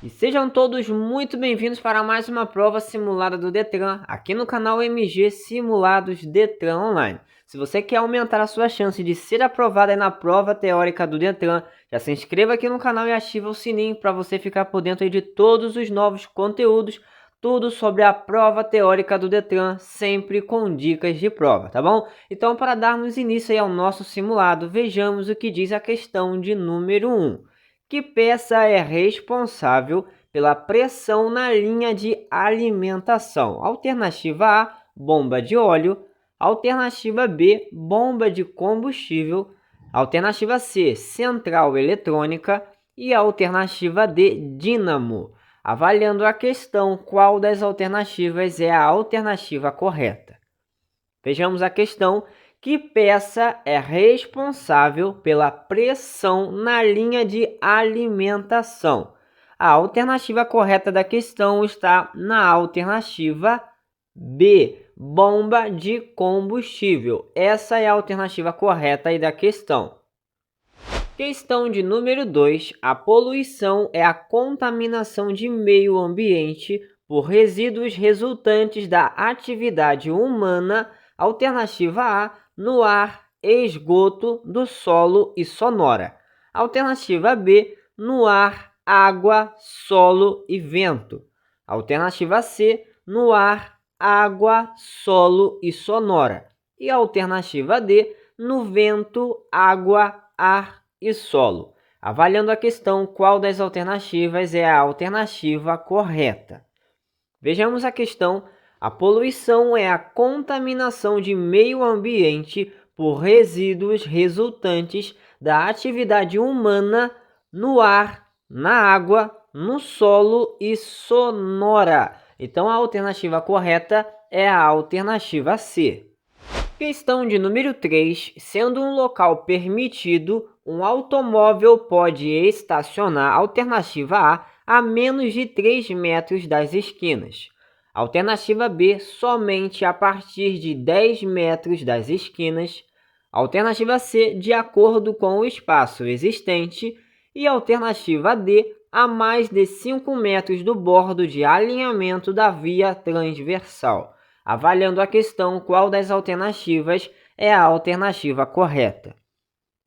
E sejam todos muito bem-vindos para mais uma prova simulada do Detran, aqui no canal MG Simulados Detran Online. Se você quer aumentar a sua chance de ser aprovado na prova teórica do Detran, já se inscreva aqui no canal e ative o sininho para você ficar por dentro de todos os novos conteúdos, tudo sobre a prova teórica do Detran, sempre com dicas de prova, tá bom? Então, para darmos início aí ao nosso simulado, vejamos o que diz a questão de número 1. Que peça é responsável pela pressão na linha de alimentação? Alternativa A, bomba de óleo. Alternativa B, bomba de combustível. Alternativa C, central eletrônica. E alternativa D, dínamo. Avaliando a questão, qual das alternativas é a alternativa correta? Vejamos a questão. Que peça é responsável pela pressão na linha de alimentação? A alternativa correta da questão está na alternativa B, bomba de combustível. Essa é a alternativa correta aí da questão. Questão de número 2. A poluição é a contaminação de meio ambiente por resíduos resultantes da atividade humana. Alternativa A, no ar, esgoto, do solo e sonora. Alternativa B, no ar, água, solo e vento. Alternativa C, no ar, água, solo e sonora. E alternativa D, no vento, água, ar e solo. Avaliando a questão, qual das alternativas é a alternativa correta? Vejamos a questão. A poluição é a contaminação de meio ambiente por resíduos resultantes da atividade humana no ar, na água, no solo e sonora. Então, a alternativa correta é a alternativa C. Questão de número 3. Sendo um local permitido, um automóvel pode estacionar, alternativa A menos de 3 metros das esquinas. Alternativa B, somente a partir de 10 metros das esquinas. Alternativa C, de acordo com o espaço existente. E alternativa D, a mais de 5 metros do bordo de alinhamento da via transversal. Avaliando a questão, qual das alternativas é a alternativa correta?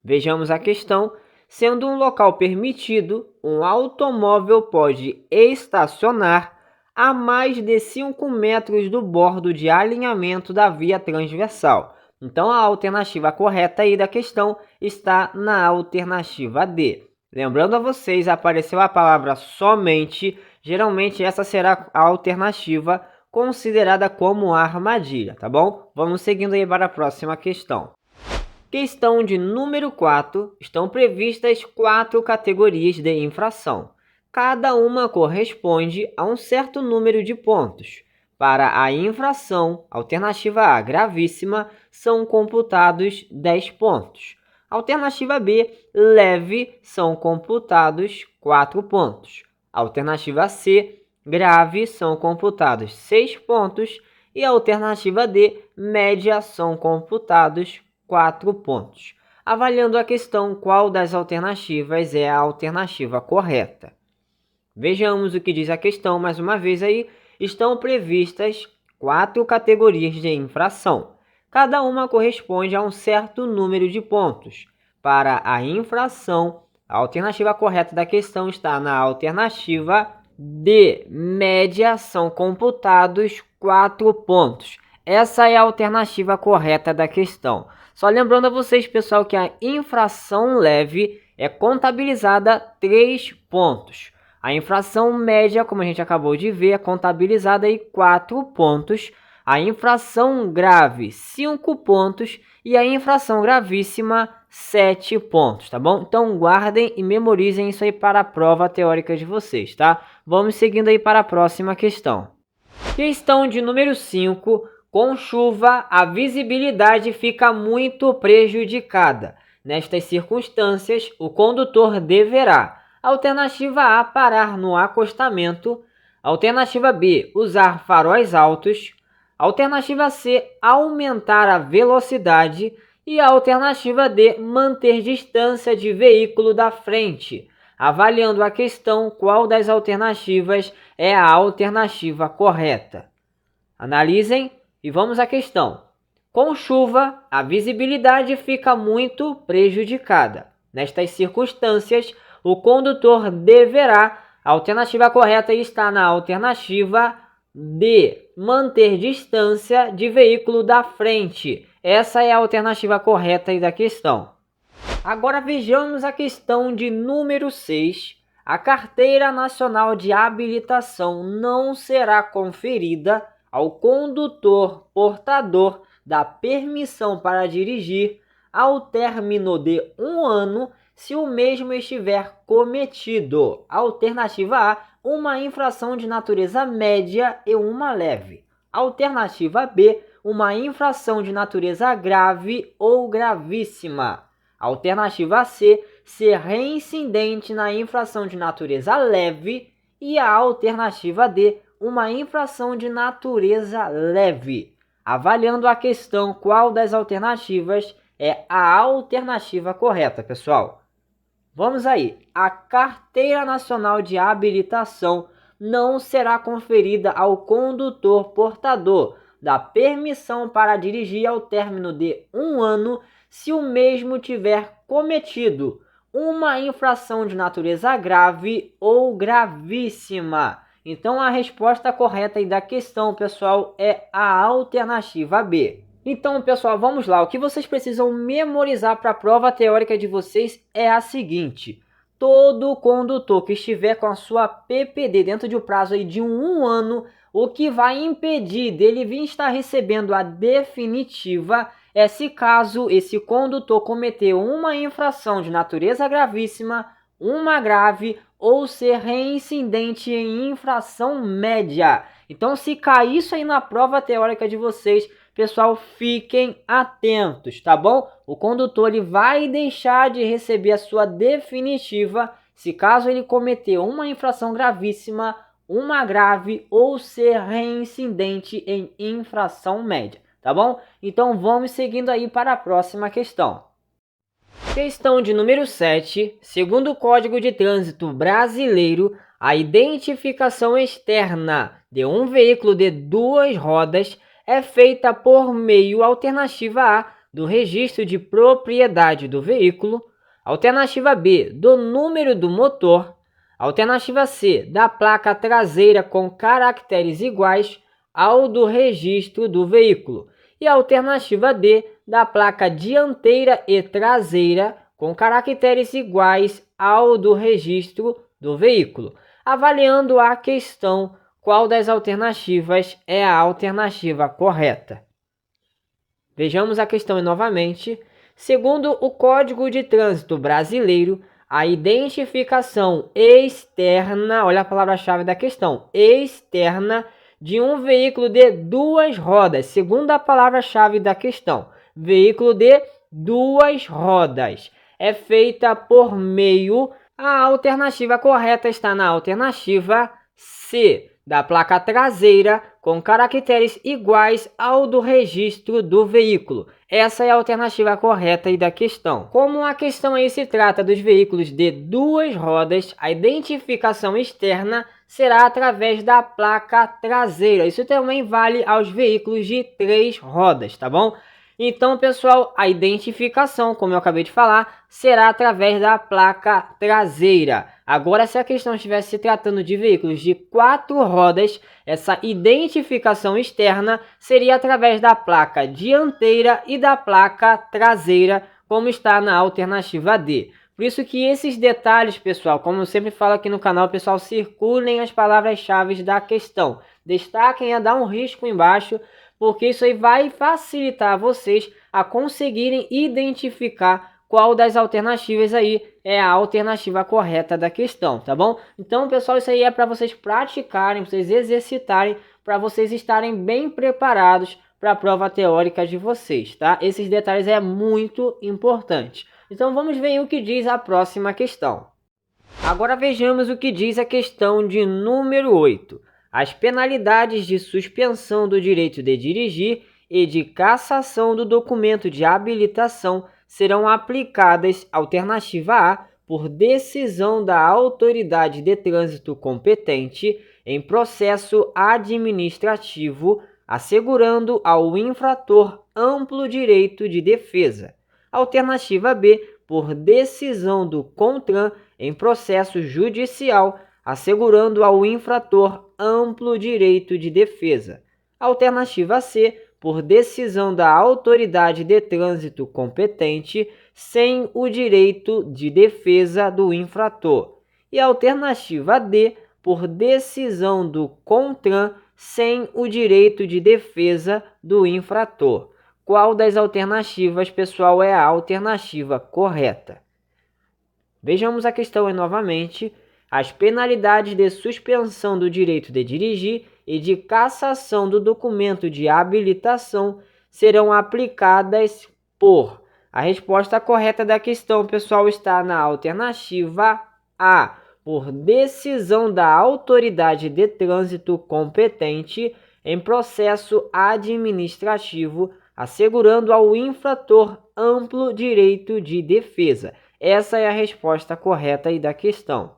Vejamos a questão. Sendo um local permitido, um automóvel pode estacionar a mais de 5 metros do bordo de alinhamento da via transversal. Então, a alternativa correta aí da questão está na alternativa D. Lembrando a vocês, apareceu a palavra somente, geralmente essa será a alternativa considerada como armadilha, tá bom? Vamos seguindo aí para a próxima questão. Questão de número 4. Estão previstas 4 categorias de infração. Cada uma corresponde a um certo número de pontos. Para a infração, alternativa A, gravíssima, são computados 10 pontos. Alternativa B, leve, são computados 4 pontos. Alternativa C, grave, são computados 6 pontos. E a alternativa D, média, são computados 4 pontos. Avaliando a questão, qual das alternativas é a alternativa correta? Vejamos o que diz a questão mais uma vez aí. Estão previstas 4 categorias de infração. Cada uma corresponde a um certo número de pontos. Para a infração, a alternativa correta da questão está na alternativa D, média, são computados 4 pontos. Essa é a alternativa correta da questão. Só lembrando a vocês, pessoal, que a infração leve é contabilizada 3 pontos. A infração média, como a gente acabou de ver, é contabilizada em 4 pontos. A infração grave, 5 pontos. E a infração gravíssima, 7 pontos, tá bom? Então, guardem e memorizem isso aí para a prova teórica de vocês, tá? Vamos seguindo aí para a próxima questão. Questão de número 5. Com chuva, a visibilidade fica muito prejudicada. Nestas circunstâncias, o condutor deverá: alternativa A, parar no acostamento. Alternativa B, usar faróis altos. Alternativa C, aumentar a velocidade. E a alternativa D, manter distância de veículo da frente. Avaliando a questão, qual das alternativas é a alternativa correta? Analisem e vamos à questão. Com chuva, a visibilidade fica muito prejudicada. Nestas circunstâncias, o condutor deverá. A alternativa correta está na alternativa D, manter distância de veículo da frente. Essa é a alternativa correta da questão. Agora vejamos a questão de número 6. A Carteira Nacional de Habilitação não será conferida ao condutor portador da permissão para dirigir ao término de 1 ano se o mesmo estiver cometido. Alternativa A, uma infração de natureza média e uma leve. Alternativa B, uma infração de natureza grave ou gravíssima. Alternativa C, ser reincidente na infração de natureza leve. E a alternativa D, uma infração de natureza leve. Avaliando a questão, qual das alternativas é a alternativa correta, pessoal? Vamos aí. A Carteira Nacional de Habilitação não será conferida ao condutor portador da permissão para dirigir ao término de 1 ano se o mesmo tiver cometido uma infração de natureza grave ou gravíssima. Então, a resposta correta da questão, pessoal, é a alternativa B. Então, pessoal, vamos lá. O que vocês precisam memorizar para a prova teórica de vocês é a seguinte. Todo condutor que estiver com a sua PPD dentro de um prazo aí de 1 ano, o que vai impedir dele vir estar recebendo a definitiva é se caso esse condutor cometeu uma infração de natureza gravíssima, uma grave ou ser reincidente em infração média. Então, se cair isso aí na prova teórica de vocês, pessoal, fiquem atentos, tá bom? O condutor ele vai deixar de receber a sua definitiva se caso ele cometer uma infração gravíssima, uma grave ou ser reincidente em infração média, tá bom? Então, vamos seguindo aí para a próxima questão. Questão de número 7. Segundo o Código de Trânsito Brasileiro, a identificação externa de um veículo de 2 rodas é feita por meio alternativa A, do registro de propriedade do veículo, alternativa B, do número do motor, alternativa C, da placa traseira com caracteres iguais ao do registro do veículo, e a alternativa D, da placa dianteira e traseira com caracteres iguais ao do registro do veículo. Avaliando a questão, qual das alternativas é a alternativa correta? Vejamos a questão novamente. Segundo o Código de Trânsito Brasileiro, a identificação externa, olha a palavra-chave da questão, externa de um veículo de 2 rodas, segundo a palavra-chave da questão, veículo de 2 rodas, é feita por meio, a alternativa correta está na alternativa C, da placa traseira com caracteres iguais ao do registro do veículo. Essa é a alternativa correta da questão. Como a questão aí se trata dos veículos de 2 rodas, a identificação externa será através da placa traseira. Isso também vale aos veículos de 3 rodas, tá bom? Então, pessoal, a identificação, como eu acabei de falar, será através da placa traseira. Agora, se a questão estivesse se tratando de veículos de 4 rodas, essa identificação externa seria através da placa dianteira e da placa traseira, como está na alternativa D. Por isso que esses detalhes, pessoal, como eu sempre falo aqui no canal, pessoal, circulem as palavras-chave da questão. Destaquem a dar um risco embaixo, porque isso aí vai facilitar vocês a conseguirem identificar qual das alternativas aí é a alternativa correta da questão, tá bom? Então, pessoal, isso aí é para vocês praticarem, vocês exercitarem, para vocês estarem bem preparados para a prova teórica de vocês, tá? Esses detalhes é muito importante. Então, vamos ver o que diz a próxima questão. Agora vejamos o que diz a questão de número 8. As penalidades de suspensão do direito de dirigir e de cassação do documento de habilitação serão aplicadas, alternativa A, por decisão da autoridade de trânsito competente em processo administrativo, assegurando ao infrator amplo direito de defesa. Alternativa B, por decisão do CONTRAN em processo judicial, assegurando ao infrator amplo direito de defesa. Alternativa C, por decisão da autoridade de trânsito competente, sem o direito de defesa do infrator. E alternativa D, por decisão do CONTRAN, sem o direito de defesa do infrator. Qual das alternativas, pessoal, é a alternativa correta? Vejamos a questão novamente. As penalidades de suspensão do direito de dirigir e de cassação do documento de habilitação serão aplicadas por... A resposta correta da questão, pessoal, está na alternativa A, por decisão da autoridade de trânsito competente em processo administrativo, assegurando ao infrator amplo direito de defesa. Essa é a resposta correta aí da questão.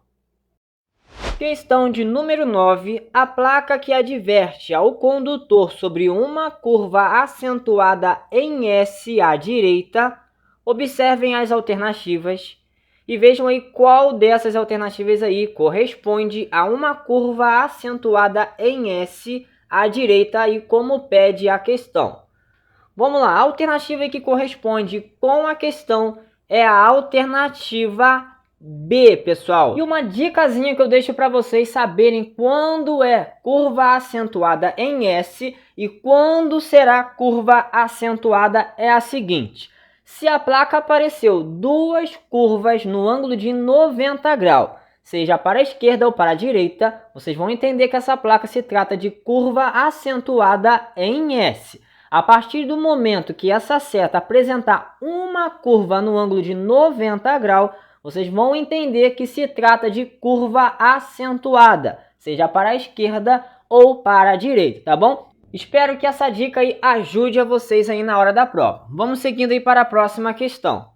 Questão de número 9. A placa que adverte ao condutor sobre uma curva acentuada em S à direita. Observem as alternativas e vejam aí qual dessas alternativas aí corresponde a uma curva acentuada em S à direita e como pede a questão. Vamos lá, a alternativa que corresponde com a questão é a alternativa B, pessoal. E uma dicasinha que eu deixo para vocês saberem quando é curva acentuada em S e quando será curva acentuada é a seguinte. Se a placa apareceu duas curvas no ângulo de 90 graus, seja para a esquerda ou para a direita, vocês vão entender que essa placa se trata de curva acentuada em S. A partir do momento que essa seta apresentar uma curva no ângulo de 90 graus, vocês vão entender que se trata de curva acentuada, seja para a esquerda ou para a direita, tá bom? Espero que essa dica aí ajude a vocês aí na hora da prova. Vamos seguindo aí para a próxima questão.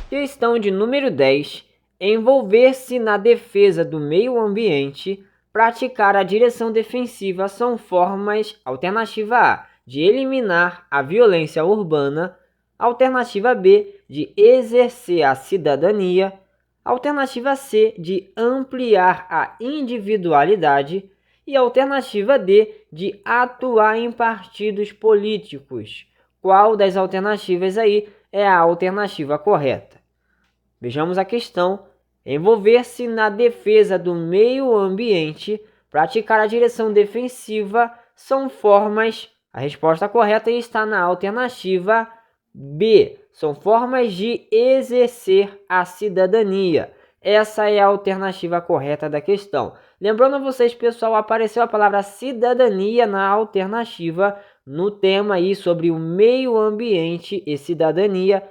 Questão de número 10. Envolver-se na defesa do meio ambiente, praticar a direção defensiva são formas, alternativa A, de eliminar a violência urbana, alternativa B, de exercer a cidadania, alternativa C, de ampliar a individualidade e alternativa D, de atuar em partidos políticos. Qual das alternativas aí é a alternativa correta? Vejamos a questão. Envolver-se na defesa do meio ambiente, praticar a direção defensiva são formas... A resposta correta está na alternativa B. São formas de exercer a cidadania. Essa é a alternativa correta da questão. Lembrando a vocês, pessoal, apareceu a palavra cidadania na alternativa no tema aí sobre o meio ambiente e cidadania.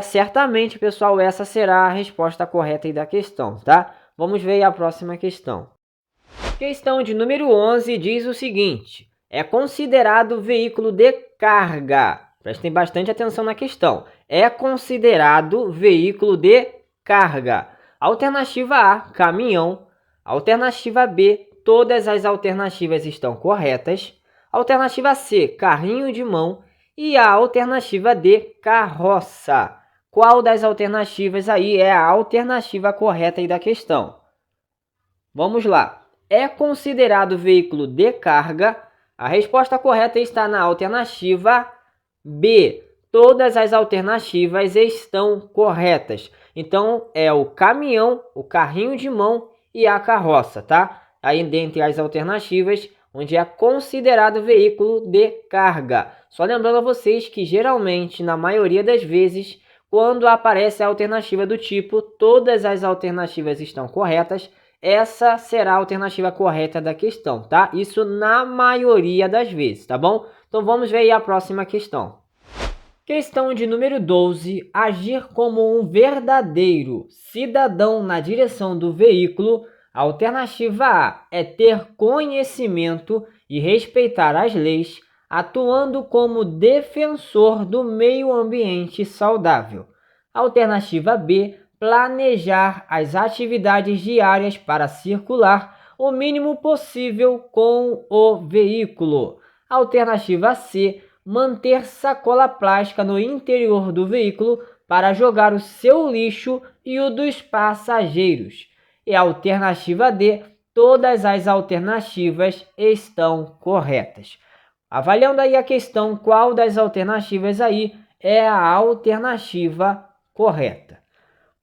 Certamente, pessoal, essa será a resposta correta aí da questão, tá? Vamos ver a próxima questão. Questão de número 11 diz o seguinte. É considerado veículo de carga. Prestem bastante atenção na questão. É considerado veículo de carga. Alternativa A, caminhão. Alternativa B, todas as alternativas estão corretas. Alternativa C, carrinho de mão. E a alternativa D, carroça. Qual das alternativas aí é a alternativa correta aí da questão? Vamos lá. É considerado veículo de carga. A resposta correta está na alternativa B. Todas as alternativas estão corretas. Então, é o caminhão, o carrinho de mão e a carroça, tá? Aí, dentre as alternativas, onde é considerado veículo de carga. Só lembrando a vocês que, geralmente, na maioria das vezes, quando aparece a alternativa do tipo todas as alternativas estão corretas, essa será a alternativa correta da questão, tá? Isso na maioria das vezes, tá bom? Então vamos ver aí a próxima questão. Questão de número 12. Agir como um verdadeiro cidadão na direção do veículo. Alternativa A é ter conhecimento e respeitar as leis, atuando como defensor do meio ambiente saudável. Alternativa B, planejar as atividades diárias para circular o mínimo possível com o veículo. Alternativa C, manter sacola plástica no interior do veículo para jogar o seu lixo e o dos passageiros. E a alternativa D, todas as alternativas estão corretas. Avaliando aí a questão, qual das alternativas aí é a alternativa correta?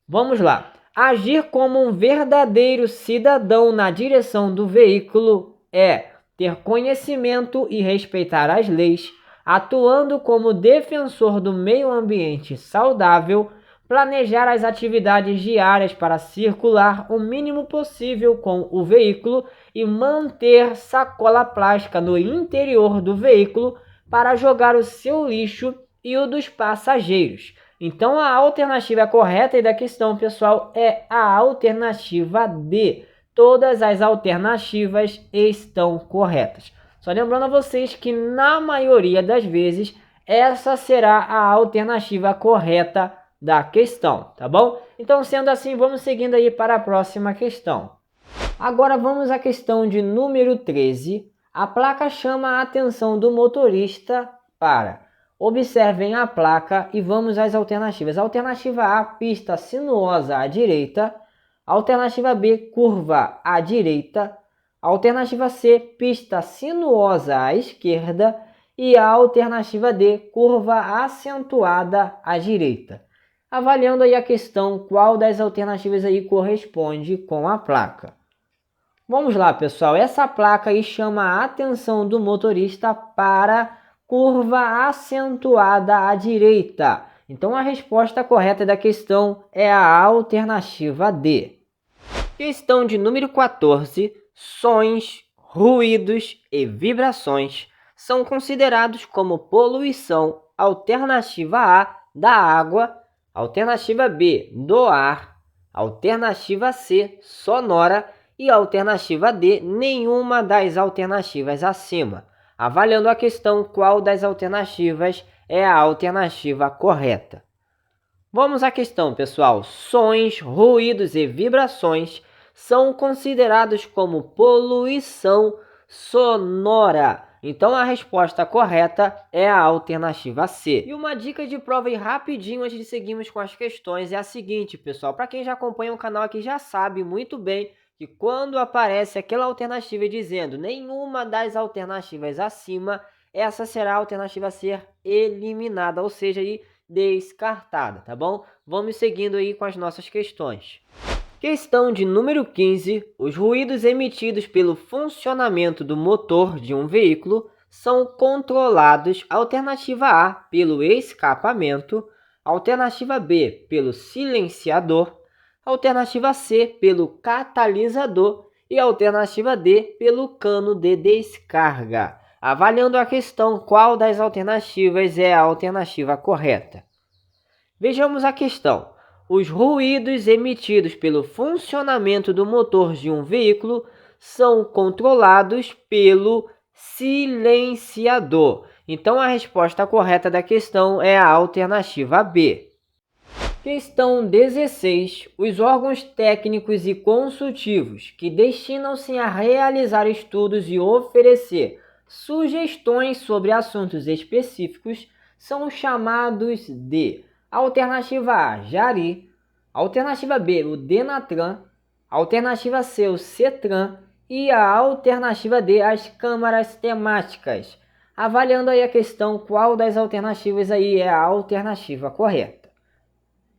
Vamos lá. Agir como um verdadeiro cidadão na direção do veículo é ter conhecimento e respeitar as leis, atuando como defensor do meio ambiente saudável, planejar as atividades diárias para circular o mínimo possível com o veículo e manter sacola plástica no interior do veículo para jogar o seu lixo e o dos passageiros. Então a alternativa correta da questão, pessoal, é a alternativa D. Todas as alternativas estão corretas. Só lembrando a vocês que na maioria das vezes essa será a alternativa correta da questão, tá bom? Então, sendo assim, vamos seguindo aí para a próxima questão. Agora vamos à questão de número 13. A placa chama a atenção do motorista para... Observem a placa e vamos às alternativas. Alternativa A, pista sinuosa à direita. Alternativa B, curva à direita. Alternativa C, pista sinuosa à esquerda. E a alternativa D, curva acentuada à direita. Avaliando aí a questão, qual das alternativas aí corresponde com a placa? Vamos lá, pessoal. Essa placa aí chama a atenção do motorista para curva acentuada à direita. Então a resposta correta da questão é a alternativa D. Questão de número 14. Sons, ruídos e vibrações são considerados como poluição. Alternativa A, da água. Alternativa B, do ar. Alternativa C, sonora. E alternativa D, nenhuma das alternativas acima. Avaliando a questão, qual das alternativas é a alternativa correta? Vamos à questão, pessoal. Sons, ruídos e vibrações são considerados como poluição sonora. Então a resposta correta é a alternativa C. E uma dica de prova aí rapidinho antes de seguirmos com as questões é a seguinte, pessoal. Para quem já acompanha o canal aqui já sabe muito bem que quando aparece aquela alternativa dizendo nenhuma das alternativas acima, essa será a alternativa a ser eliminada, ou seja, aí descartada, tá bom? Vamos seguindo aí com as nossas questões. Questão de número 15. Os ruídos emitidos pelo funcionamento do motor de um veículo são controlados, alternativa A, pelo escapamento, alternativa B, pelo silenciador, alternativa C, pelo catalisador e alternativa D, pelo cano de descarga. Avaliando a questão, qual das alternativas é a alternativa correta? Vejamos a questão. Os ruídos emitidos pelo funcionamento do motor de um veículo são controlados pelo silenciador. Então a resposta correta da questão é a alternativa B. Questão 16. Os órgãos técnicos e consultivos que destinam-se a realizar estudos e oferecer sugestões sobre assuntos específicos são chamados de alternativa A, Jari, alternativa B, o Denatran, alternativa C, o Cetran e a alternativa D, as câmaras temáticas. Avaliando aí a questão, qual das alternativas aí é a alternativa correta?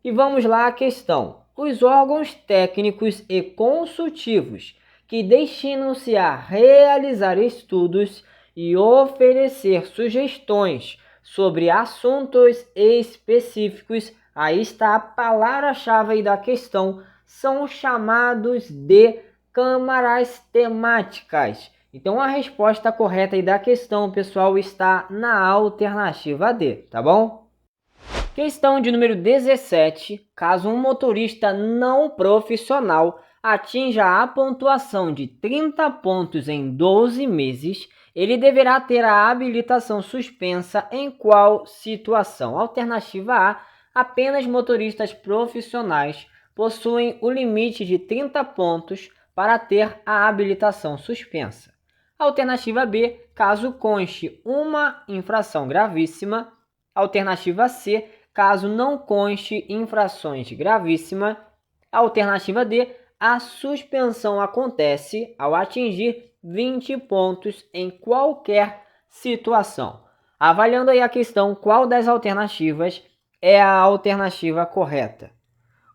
E vamos lá à questão. Os órgãos técnicos e consultivos que destinam-se a realizar estudos e oferecer sugestões sobre assuntos específicos, aí está a palavra-chave aí da questão, são chamados de câmaras temáticas. Então a resposta correta aí da questão, pessoal, está na alternativa D, tá bom? Questão de número 17. Caso um motorista não profissional atinja a pontuação de 30 pontos em 12 meses, ele deverá ter a habilitação suspensa em qual situação? Alternativa A, apenas motoristas profissionais possuem o limite de 30 pontos para ter a habilitação suspensa. Alternativa B, caso conste uma infração gravíssima. Alternativa C, caso não conste infrações gravíssimas. Alternativa D, a suspensão acontece ao atingir 20 pontos em qualquer situação. Avaliando aí a questão, qual das alternativas é a alternativa correta?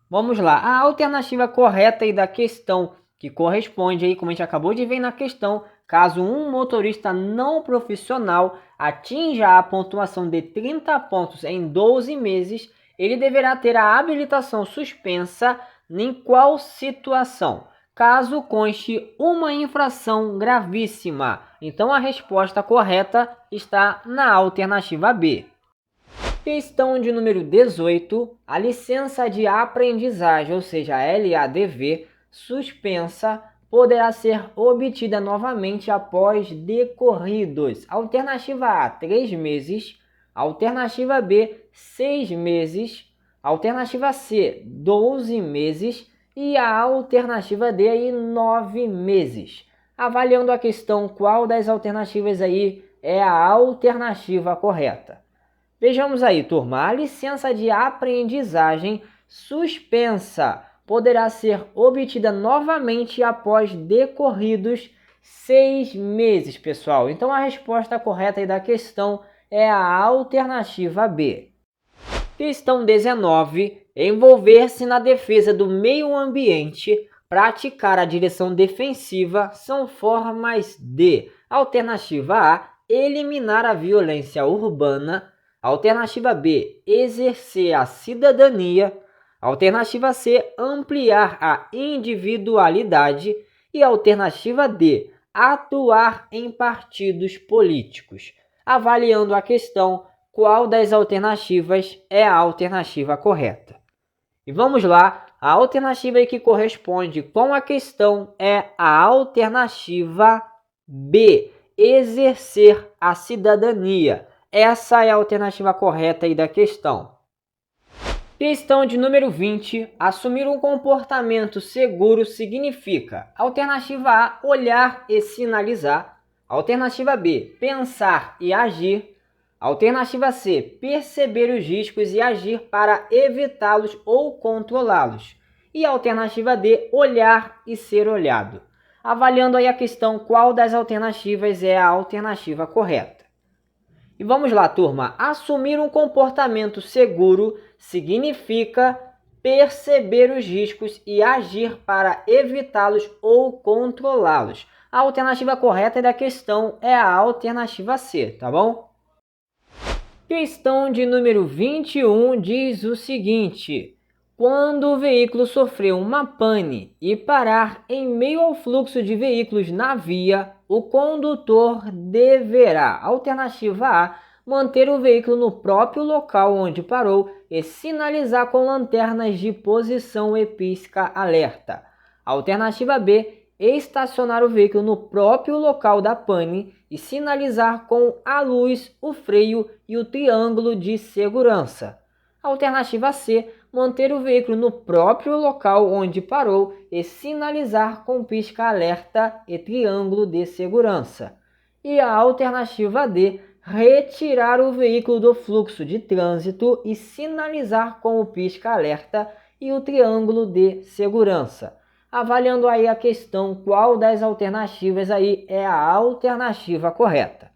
Vamos lá, a alternativa correta aí da questão, que corresponde aí, como a gente acabou de ver na questão, caso um motorista não profissional atinja a pontuação de 30 pontos em 12 meses, ele deverá ter a habilitação suspensa em qual situação? Caso conste uma infração gravíssima. Então a resposta correta está na alternativa B. Questão de número 18. A licença de aprendizagem, ou seja, a LADV, suspensa, poderá ser obtida novamente após decorridos. Alternativa A, 3 meses. Alternativa B, 6 meses. Alternativa C, 12 meses. E a alternativa D, aí, 9 meses. Avaliando a questão, qual das alternativas aí é a alternativa correta? Vejamos aí, turma, a licença de aprendizagem suspensa poderá ser obtida novamente após decorridos 6 meses, pessoal. Então a resposta correta aí da questão é a alternativa B. Questão 19. Envolver-se na defesa do meio ambiente, praticar a direção defensiva são formas de: alternativa A, eliminar a violência urbana. Alternativa B, exercer a cidadania. Alternativa C, ampliar a individualidade. E alternativa D, atuar em partidos políticos. Avaliando a questão, qual das alternativas é a alternativa correta? E vamos lá, a alternativa que corresponde com a questão é a alternativa B, exercer a cidadania. Essa é a alternativa correta aí da questão. Questão de número 20. Assumir um comportamento seguro significa: alternativa A, olhar e sinalizar. Alternativa B, pensar e agir. Alternativa C, perceber os riscos e agir para evitá-los ou controlá-los. E alternativa D, olhar e ser olhado. Avaliando aí a questão, qual das alternativas é a alternativa correta? E vamos lá, turma. Assumir um comportamento seguro significa perceber os riscos e agir para evitá-los ou controlá-los. A alternativa correta da questão é a alternativa C, tá bom? Questão de número 21 diz o seguinte: quando o veículo sofrer uma pane e parar em meio ao fluxo de veículos na via, o condutor deverá: alternativa A, manter o veículo no próprio local onde parou e sinalizar com lanternas de posição e pisca-alerta. Alternativa B, estacionar o veículo no próprio local da pane e sinalizar com a luz, o freio e o triângulo de segurança. Alternativa C, manter o veículo no próprio local onde parou e sinalizar com pisca-alerta e triângulo de segurança. E a alternativa D, retirar o veículo do fluxo de trânsito e sinalizar com o pisca-alerta e o triângulo de segurança. Avaliando aí a questão, qual das alternativas aí é a alternativa correta?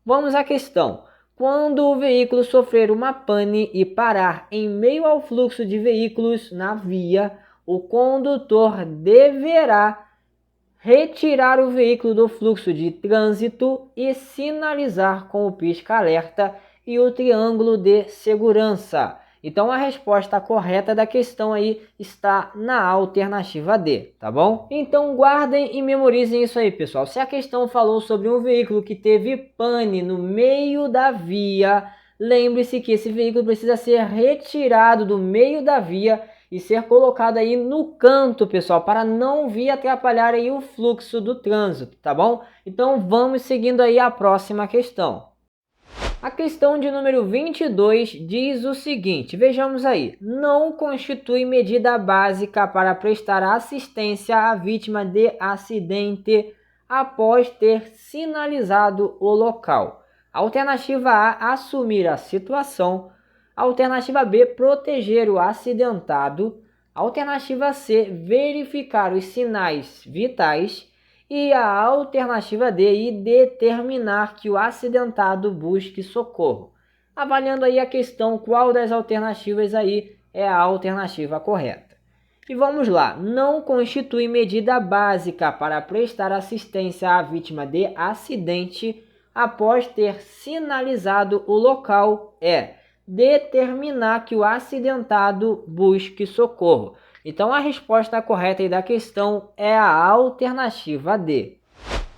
Vamos à questão. Quando o veículo sofrer uma pane e parar em meio ao fluxo de veículos na via, o condutor deverá retirar o veículo do fluxo de trânsito e sinalizar com o pisca-alerta e o triângulo de segurança. Então a resposta correta da questão aí está na alternativa D, tá bom? Então guardem e memorizem isso aí, pessoal. Se a questão falou sobre um veículo que teve pane no meio da via, lembre-se que esse veículo precisa ser retirado do meio da via e ser colocado aí no canto, pessoal, para não vir atrapalhar aí o fluxo do trânsito, tá bom? Então vamos seguindo aí a próxima questão. A questão de número 22 diz o seguinte, vejamos aí. Não constitui medida básica para prestar assistência à vítima de acidente após ter sinalizado o local. Alternativa A, assumir a situação. Alternativa B, proteger o acidentado. Alternativa C, verificar os sinais vitais. E a alternativa D, determinar que o acidentado busque socorro. Avaliando aí a questão, qual das alternativas aí é a alternativa correta. E vamos lá, não constitui medida básica para prestar assistência à vítima de acidente após ter sinalizado o local é determinar que o acidentado busque socorro. Então a resposta correta aí da questão é a alternativa D.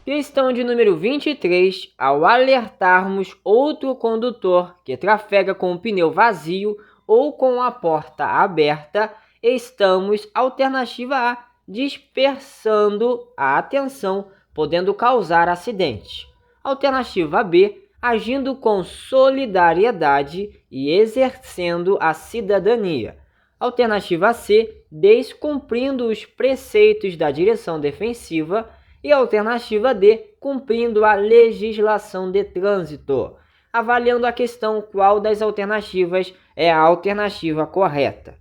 Questão de número 23. Ao alertarmos outro condutor que trafega com o pneu vazio ou com a porta aberta, estamos, alternativa A, dispersando a atenção, podendo causar acidente. Alternativa B, agindo com solidariedade e exercendo a cidadania. Alternativa C, descumprindo os preceitos da direção defensiva. E alternativa D, cumprindo a legislação de trânsito. Avaliando a questão, qual das alternativas é a alternativa correta.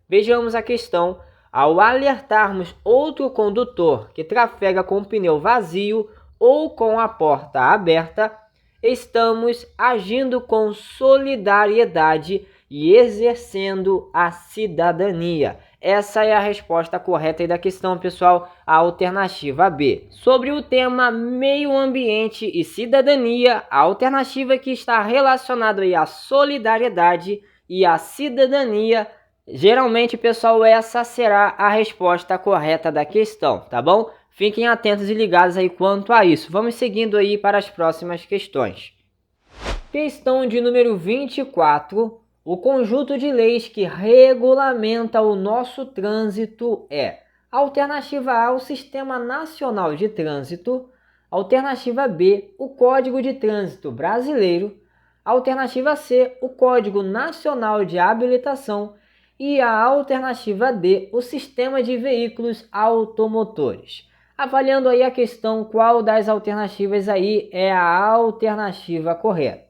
Vejamos a questão. Ao alertarmos outro condutor que trafega com o pneu vazio ou com a porta aberta, estamos agindo com solidariedade e exercendo a cidadania. Essa é a resposta correta aí da questão, pessoal, a alternativa B. Sobre o tema meio ambiente e cidadania, a alternativa que está relacionada aí à solidariedade e à cidadania, geralmente, pessoal, essa será a resposta correta da questão, tá bom? Fiquem atentos e ligados aí quanto a isso. Vamos seguindo aí para as próximas questões. Questão de número 24. O conjunto de leis que regulamenta o nosso trânsito é: alternativa A, o Sistema Nacional de Trânsito. Alternativa B, o Código de Trânsito Brasileiro. Alternativa C, o Código Nacional de Habilitação. E a alternativa D, o Sistema de Veículos Automotores. Avaliando aí a questão, qual das alternativas aí é a alternativa correta.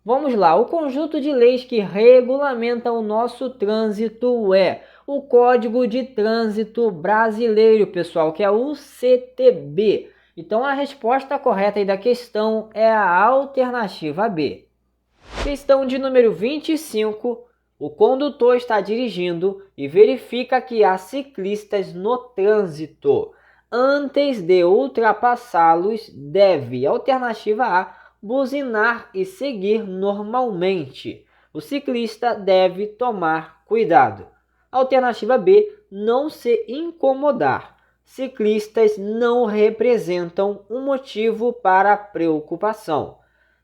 Vamos lá, o conjunto de leis que regulamentam o nosso trânsito é o Código de Trânsito Brasileiro, pessoal, que é o CTB. Então a resposta correta aí da questão é a alternativa B. Questão de número 25. O condutor está dirigindo e verifica que há ciclistas no trânsito. Antes de ultrapassá-los, deve, alternativa A, buzinar e seguir normalmente. O ciclista deve tomar cuidado. Alternativa B, não se incomodar. Ciclistas não representam um motivo para preocupação.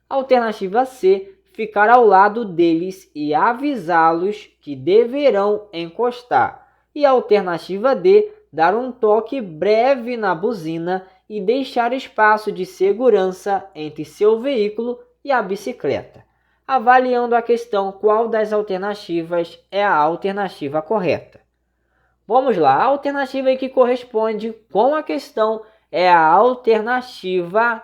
Alternativa C, ficar ao lado deles e avisá-los que deverão encostar. E alternativa D, dar um toque breve na buzina e deixar espaço de segurança entre seu veículo e a bicicleta. Avaliando a questão, qual das alternativas é a alternativa correta. Vamos lá, a alternativa que corresponde com a questão é a alternativa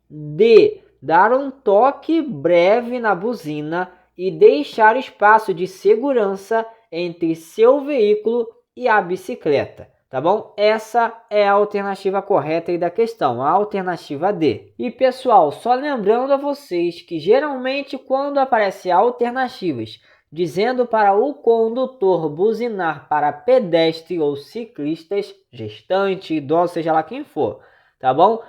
D, dar um toque breve na buzina e deixar espaço de segurança entre seu veículo e a bicicleta. Tá bom? Essa é a alternativa correta aí da questão, a alternativa D. E pessoal, só lembrando a vocês que geralmente quando aparecem alternativas dizendo para o condutor buzinar para pedestre ou ciclistas, gestante, idoso, seja lá quem for, tá bom?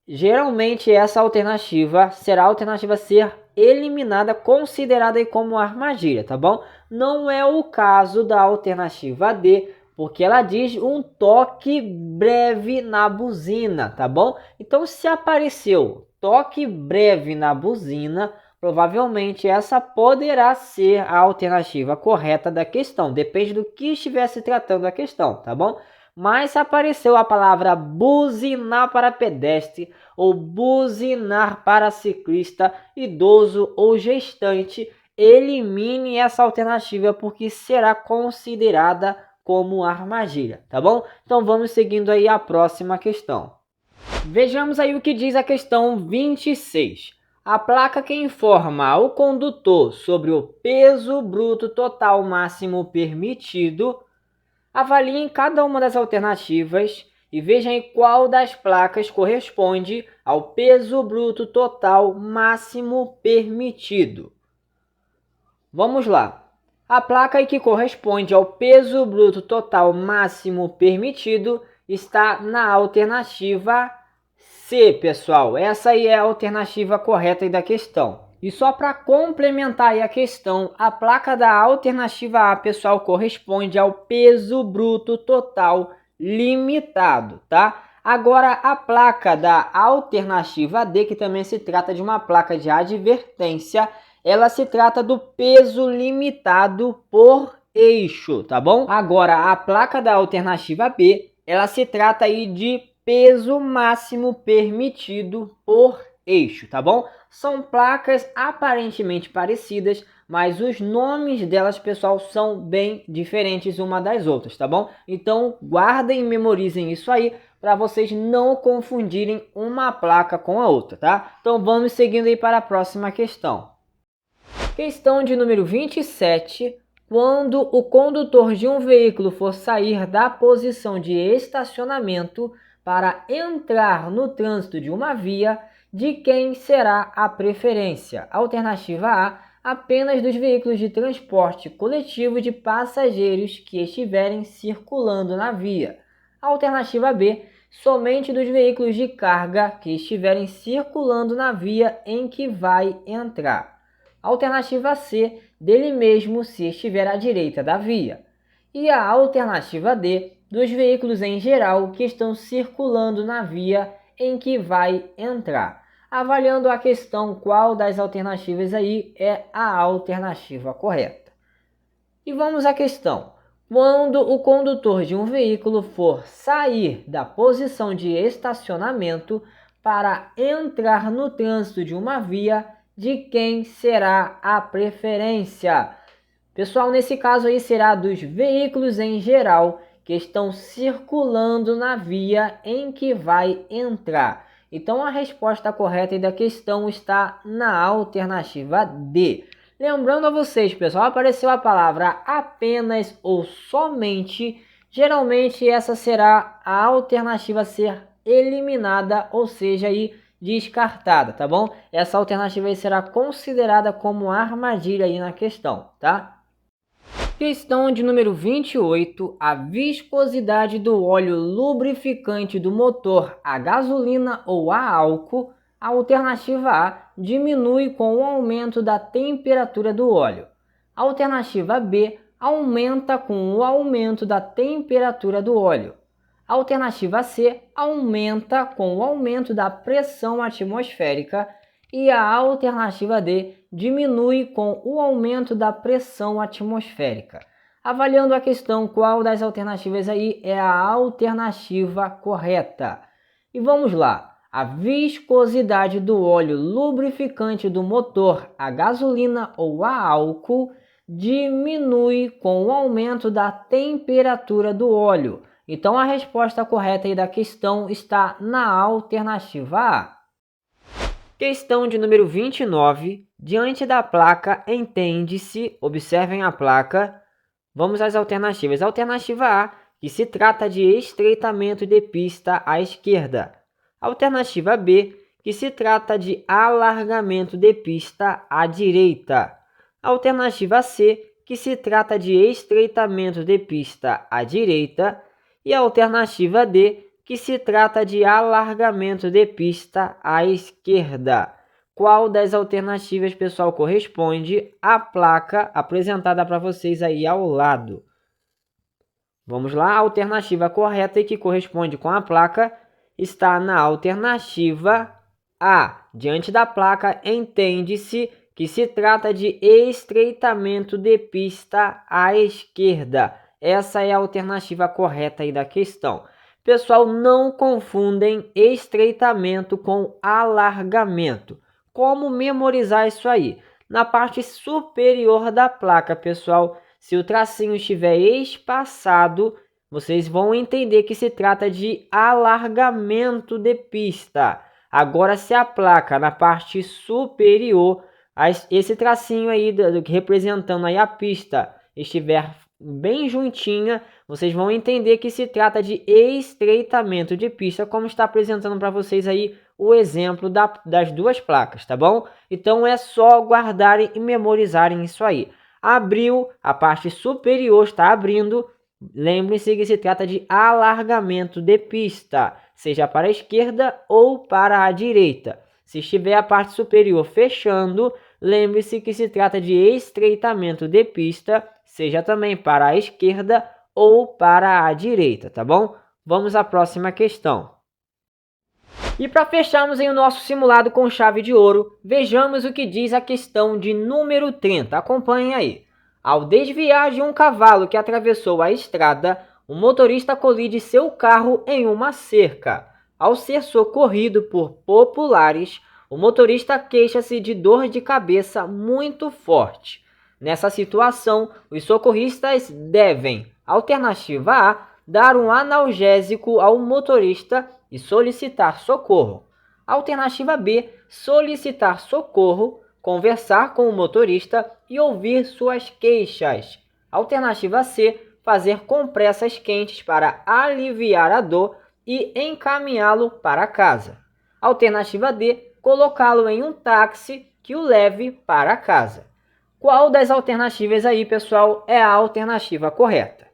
Geralmente essa alternativa será a alternativa a ser eliminada, considerada aí como armadilha, tá bom? Não é o caso da alternativa D, porque ela diz um toque breve na buzina, tá bom? Então, se apareceu toque breve na buzina, provavelmente essa poderá ser a alternativa correta da questão. Depende do que estiver se tratando a questão, tá bom? Mas se apareceu a palavra buzinar para pedestre ou buzinar para ciclista, idoso ou gestante, elimine essa alternativa porque será considerada como armadilha, tá bom? Então vamos seguindo aí a próxima questão. Vejamos aí o que diz a questão 26. A placa que informa ao condutor sobre o peso bruto total máximo permitido, avalie em cada uma das alternativas e veja em qual das placas corresponde ao peso bruto total máximo permitido. Vamos lá. A placa que corresponde ao peso bruto total máximo permitido está na alternativa C, pessoal. Essa aí é a alternativa correta aí da questão. E só para complementar aí a questão, a placa da alternativa A, pessoal, corresponde ao peso bruto total limitado, tá? Agora, a placa da alternativa D, que também se trata de uma placa de advertência, ela se trata do peso limitado por eixo, tá bom? Agora, a placa da alternativa B, ela se trata aí de peso máximo permitido por eixo, tá bom? São placas aparentemente parecidas, mas os nomes delas, pessoal, são bem diferentes uma das outras, tá bom? Então, guardem e memorizem isso aí para vocês não confundirem uma placa com a outra, tá? Então, vamos seguindo aí para a próxima questão. Questão de número 27. Quando o condutor de um veículo for sair da posição de estacionamento para entrar no trânsito de uma via, de quem será a preferência? Alternativa A, apenas dos veículos de transporte coletivo de passageiros que estiverem circulando na via. Alternativa B, somente dos veículos de carga que estiverem circulando na via em que vai entrar. Alternativa C, dele mesmo se estiver à direita da via. E a alternativa D, dos veículos em geral que estão circulando na via em que vai entrar. Avaliando a questão, qual das alternativas aí é a alternativa correta. E vamos à questão. Quando o condutor de um veículo for sair da posição de estacionamento para entrar no trânsito de uma via, de quem será a preferência? Pessoal, nesse caso aí será dos veículos em geral que estão circulando na via em que vai entrar. Então a resposta correta aí da questão está na alternativa D. Lembrando a vocês, pessoal, apareceu a palavra apenas ou somente, geralmente essa será a alternativa a ser eliminada, ou seja, aí descartada, tá bom? Essa alternativa aí será considerada como armadilha aí na questão, tá? Questão de número 28. A viscosidade do óleo lubrificante do motor a gasolina ou a álcool, a alternativa A, diminui com o aumento da temperatura do óleo. A alternativa B, aumenta com o aumento da temperatura do óleo. A alternativa C, aumenta com o aumento da pressão atmosférica. E a alternativa D, diminui com o aumento da pressão atmosférica. Avaliando a questão, qual das alternativas aí é a alternativa correta? E vamos lá. A viscosidade do óleo lubrificante do motor a gasolina ou a álcool diminui com o aumento da temperatura do óleo. Então a resposta correta aí da questão está na alternativa A. Questão de número 29. Diante da placa, entende-se, observem a placa, vamos às alternativas. Alternativa A, que se trata de estreitamento de pista à esquerda. Alternativa B, que se trata de alargamento de pista à direita. Alternativa C, que se trata de estreitamento de pista à direita. E a alternativa D, que se trata de alargamento de pista à esquerda. Qual das alternativas, pessoal, corresponde à placa apresentada para vocês aí ao lado? Vamos lá, a alternativa correta e que corresponde com a placa está na alternativa A. Diante da placa, entende-se que se trata de estreitamento de pista à esquerda. Essa é a alternativa correta aí da questão. Pessoal, não confundem estreitamento com alargamento. Como memorizar isso aí? Na parte superior da placa, pessoal, se o tracinho estiver espaçado, vocês vão entender que se trata de alargamento de pista. Agora, se a placa na parte superior, esse tracinho aí representando aí a pista estiver bem juntinha, vocês vão entender que se trata de estreitamento de pista, como está apresentando para vocês aí o exemplo das duas placas, tá bom? Então é só guardarem e memorizarem isso aí. Abriu, a parte superior está abrindo. Lembre-se que se trata de alargamento de pista, seja para a esquerda ou para a direita. Se estiver a parte superior fechando, lembre-se que se trata de estreitamento de pista, seja também para a esquerda ou para a direita, tá bom? Vamos à próxima questão. E para fecharmos em o nosso simulado com chave de ouro, vejamos o que diz a questão de número 30. Acompanhem aí. Ao desviar de um cavalo que atravessou a estrada, o motorista colide seu carro em uma cerca. Ao ser socorrido por populares, o motorista queixa-se de dor de cabeça muito forte. Nessa situação, os socorristas devem, alternativa A, dar um analgésico ao motorista e solicitar socorro. Alternativa B, solicitar socorro, conversar com o motorista e ouvir suas queixas. Alternativa C, fazer compressas quentes para aliviar a dor e encaminhá-lo para casa. Alternativa D, colocá-lo em um táxi que o leve para casa. Qual das alternativas aí, pessoal, é a alternativa correta?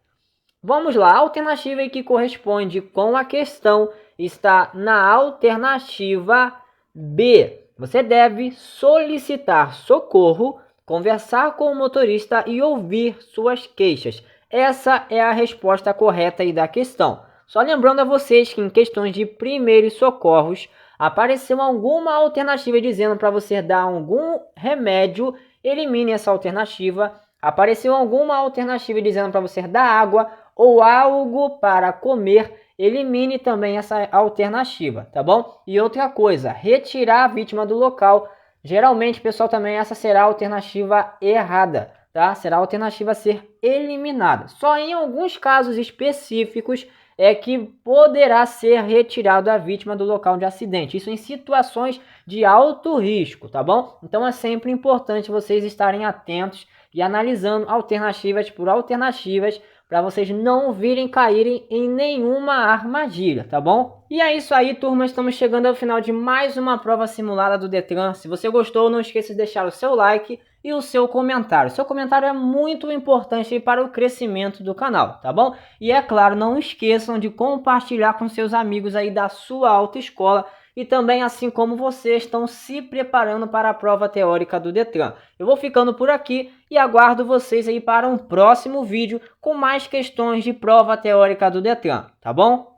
Vamos lá, a alternativa que corresponde com a questão está na alternativa B. Você deve solicitar socorro, conversar com o motorista e ouvir suas queixas. Essa é a resposta correta aí da questão. Só lembrando a vocês que em questões de primeiros socorros, apareceu alguma alternativa dizendo para você dar algum remédio, elimine essa alternativa. Apareceu alguma alternativa dizendo para você dar água ou algo para comer, elimine também essa alternativa, tá bom? E outra coisa, retirar a vítima do local. Geralmente, pessoal, também essa será a alternativa errada, tá? Será a alternativa a ser eliminada. Só em alguns casos específicos é que poderá ser retirado a vítima do local de acidente. Isso em situações de alto risco, tá bom? Então é sempre importante vocês estarem atentos e analisando alternativas por alternativas para vocês não virem caírem em nenhuma armadilha, tá bom? E é isso aí, turma, estamos chegando ao final de mais uma prova simulada do Detran. Se você gostou, não esqueça de deixar o seu like e o seu comentário. Seu comentário é muito importante para o crescimento do canal, tá bom? E é claro, não esqueçam de compartilhar com seus amigos aí da sua autoescola e também assim como vocês estão se preparando para a prova teórica do Detran. Eu vou ficando por aqui e aguardo vocês aí para um próximo vídeo com mais questões de prova teórica do Detran, tá bom?